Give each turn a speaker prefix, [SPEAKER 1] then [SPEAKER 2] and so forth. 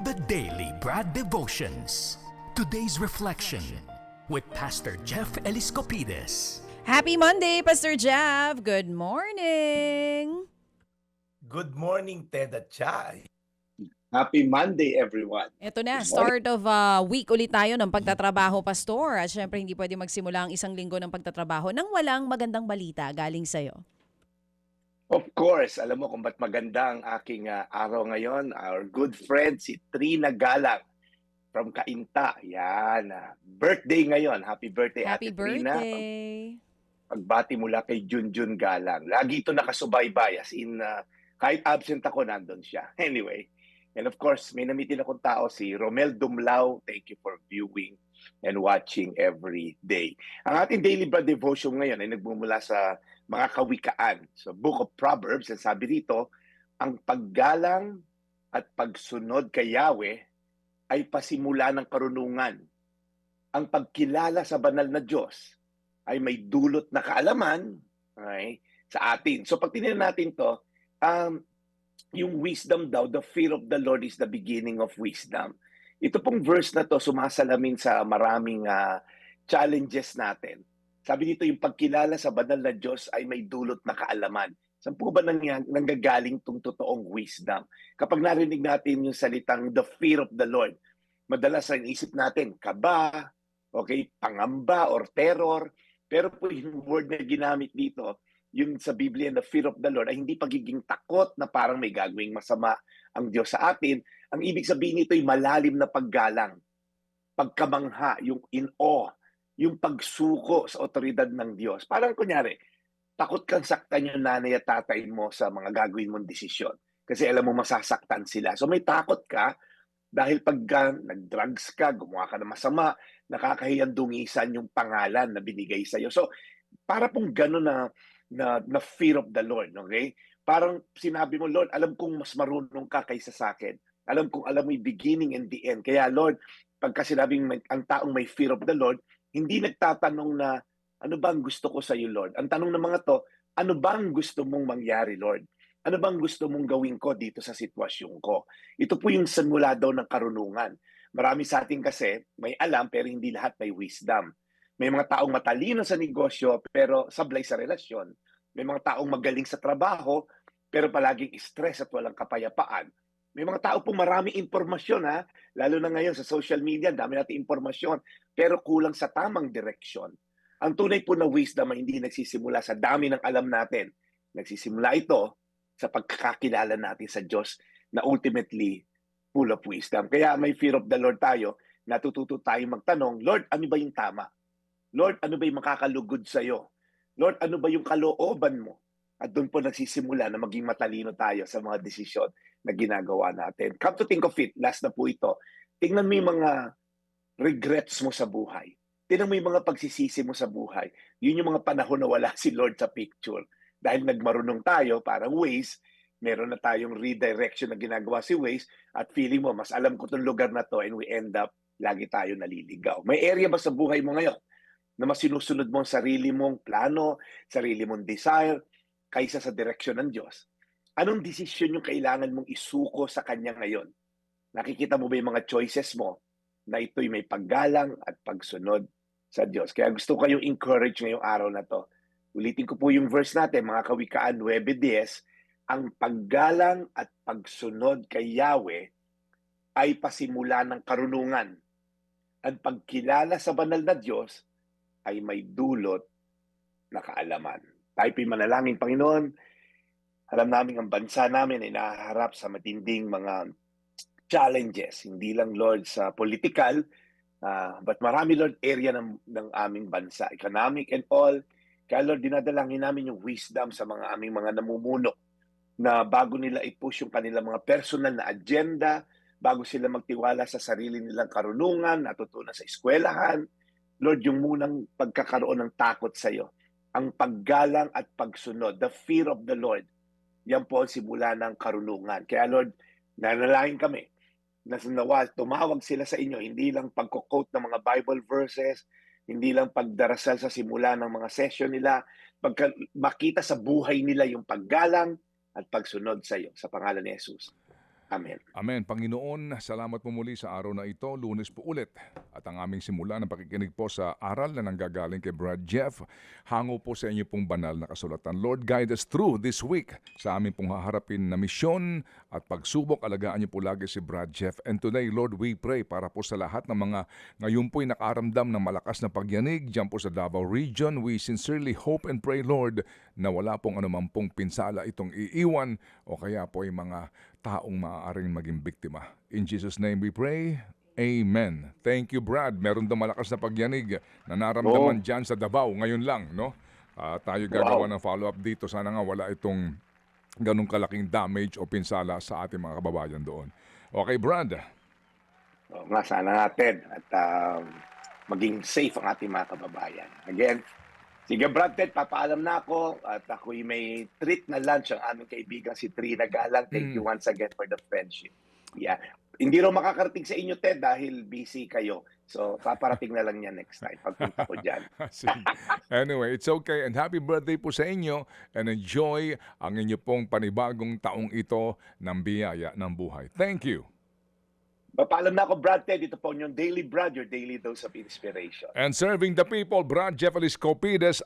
[SPEAKER 1] The Daily Brad Devotions. Today's reflection with Pastor Jeff Eliscopides.
[SPEAKER 2] Happy Monday, Pastor Jeff. Good morning.
[SPEAKER 3] Good morning, Ted at Chai.
[SPEAKER 4] Happy Monday, everyone.
[SPEAKER 2] Ito na,
[SPEAKER 4] Good morning.
[SPEAKER 2] start of week ulit tayo ng pagtatrabaho, Pastor. At syempre, hindi pwede magsimula ang isang linggo ng pagtatrabaho nang walang magandang balita galing sa'yo.
[SPEAKER 4] Of course, alam mo kung ba't maganda ang aking araw ngayon. Our good friend, si Trina Galang from Cainta. Yan. Birthday ngayon. Happy birthday,
[SPEAKER 2] Happy
[SPEAKER 4] Ate Trina.
[SPEAKER 2] birthday.
[SPEAKER 4] Pagbati mula kay Junjun Galang. Lagi ito nakasubaybay. As in, kahit absent ako, nandun siya. Anyway. And of course, may namitin akong tao, si Romel Dumlao. Thank you for viewing and watching every day. Ang ating daily bread devotion ngayon ay nagmumula sa mga kawikaan. So, Book of Proverbs, and sabi dito, ang paggalang at pagsunod kay Yahweh ay pasimula ng karunungan. Ang pagkilala sa banal na Diyos ay may dulot na kaalaman, okay, sa atin. So, pag tinignan natin to, yung wisdom daw, the fear of the Lord is the beginning of wisdom. Ito pong verse na to sumasalamin sa maraming challenges natin. Sabi dito, yung pagkilala sa banal na Diyos ay may dulot na kaalaman. Saan po ba nanggagaling itong totoong wisdom? Kapag narinig natin yung salitang the fear of the Lord, madalas ang isip natin, kaba, okay, pangamba or terror. Pero po yung word na ginamit dito, yung sa Biblia, the fear of the Lord, ay hindi pagiging takot na parang may gagawing masama ang Diyos sa atin. Ang ibig sabihin nito ay malalim na paggalang, pagkamangha, yung in awe, yung pagsuko sa otoridad ng Diyos. Parang kunyari, takot kang saktan yung nanay at tatay mo sa mga gagawin mong desisyon. Kasi alam mo masasaktan sila. So may takot ka dahil pagka nag-drugs ka, gumawa ka ng masama, nakakahiyang dungisan yung pangalan na binigay sa'yo. So para pong gano'n na fear of the Lord, okay? Parang sinabi mo, Lord, alam kong mas marunong ka kaysa sa akin. Alam kong alam mo yung beginning and the end. Kaya Lord, pagka sinabing ang taong may fear of the Lord, hindi nagtatanong na, ano ba ang gusto ko sa iyo, Lord? Ang tanong ng mga to, ano ba ang gusto mong mangyari, Lord? Ano ba ang gusto mong gawin ko dito sa sitwasyon ko? Ito po yung simula daw ng karunungan. Marami sa atin kasi may alam pero hindi lahat may wisdom. May mga taong matalino sa negosyo pero sablay sa relasyon. May mga taong magaling sa trabaho pero palaging stress at walang kapayapaan. May mga tao pong maraming impormasyon, lalo na ngayon sa social media, dami natin impormasyon, pero kulang sa tamang direksyon. Ang tunay po na wisdom ay hindi nagsisimula sa dami ng alam natin. Nagsisimula ito sa pagkakakilala natin sa Diyos na ultimately full of wisdom. Kaya may fear of the Lord tayo, natututo tayong magtanong, Lord, ano ba yung tama? Lord, ano ba yung makakalugod sa'yo? Lord, ano ba yung kalooban mo? At doon po nagsisimula na maging matalino tayo sa mga desisyon na ginagawa natin. Come to think of it, last na po ito, tingnan mo yung mga regrets mo sa buhay. Tingnan mo yung mga pagsisisi mo sa buhay. Yun yung mga panahon na wala si Lord sa picture. Dahil nagmarunong tayo, parang Waze, meron na tayong redirection na ginagawa si Waze, at feeling mo, mas alam ko itong lugar na to, and we end up, lagi tayo naliligaw. May area ba sa buhay mo ngayon na mas sinusunod mo ang sarili mong plano, sarili mong desire, kaysa sa direksyon ng Diyos? Anong desisyon yung kailangan mong isuko sa Kanya ngayon? Nakikita mo ba yung mga choices mo na ito'y may paggalang at pagsunod sa Diyos? Kaya gusto ko kayong encourage ngayong araw na to. Ulitin ko po yung verse natin, mga Kawikaan 9:10, ang paggalang at pagsunod kay Yahweh ay pasimula ng karunungan. Ang pagkilala sa banal na Diyos ay may dulot na kaalaman. Tayo po'y manalangin, Panginoon. Alam namin ang bansa namin ay nahaharap sa matinding mga challenges. Hindi lang, Lord, sa political, but marami, Lord, area ng aming bansa, economic and all. Kaya, Lord, dinadalangin namin yung wisdom sa mga aming mga namumuno na bago nila i-push yung kanilang mga personal na agenda, bago sila magtiwala sa sarili nilang karunungan, natutunan sa eskwelahan, Lord, yung munang pagkakaroon ng takot sa iyo, ang paggalang at pagsunod, the fear of the Lord, yan po ang simula ng karunungan. Kaya Lord, nanalangin kami na nawa tumawag sila sa inyo, hindi lang pagko-quote ng mga Bible verses, hindi lang pagdarasal sa simula ng mga session nila, makita sa buhay nila yung paggalang at pagsunod sa iyo. Sa pangalan ni Jesus. Amen.
[SPEAKER 5] Amen. Panginoon, salamat po muli sa araw na ito. Lunes po ulit. At ang aming simula ng pakikinig po sa aral na nanggagaling kay Brad Jeff, hango po sa inyo pong banal na kasulatan. Lord, guide us through this week sa aming pong haharapin na misyon at pagsubok. Alagaan niyo po lagi si Brad Jeff. And today, Lord, we pray para po sa lahat ng mga ngayon po'y nakaramdam ng malakas na pagyanig dyan po sa Davao Region. We sincerely hope and pray, Lord, na wala pong anuman pong pinsala itong iiwan o kaya po ay mga taong maaaring maging biktima. In Jesus' name we pray. Amen. Thank you, Brad. Meron daw malakas na pagyanig na naramdaman dyan sa Davao ngayon lang, no? Tayo gagawa ng follow-up dito. Sana nga wala itong ganong kalaking damage o pinsala sa ating mga kababayan doon. Okay, Brad.
[SPEAKER 4] O nga, sana natin at maging safe ang ating mga kababayan. Again, sige Brad Ted, papaalam na ako at ako'y may treat na lunch ang aming kaibigan si Trina Galang. Thank you once again for the friendship. Yeah. Hindi raw makakarating sa inyo, Ted, dahil busy kayo. So, paparating na lang niya next time pagpunta ko dyan.
[SPEAKER 5] Sige. Anyway, it's okay. And happy birthday po sa inyo and enjoy ang inyo pong panibagong taong ito ng biyaya ng buhay. Thank you.
[SPEAKER 4] Papaalam na ako, Brad Ted. Ito po yung Daily Brad, your daily dose of inspiration.
[SPEAKER 5] And serving the people, Brad Jeff Eliscopides,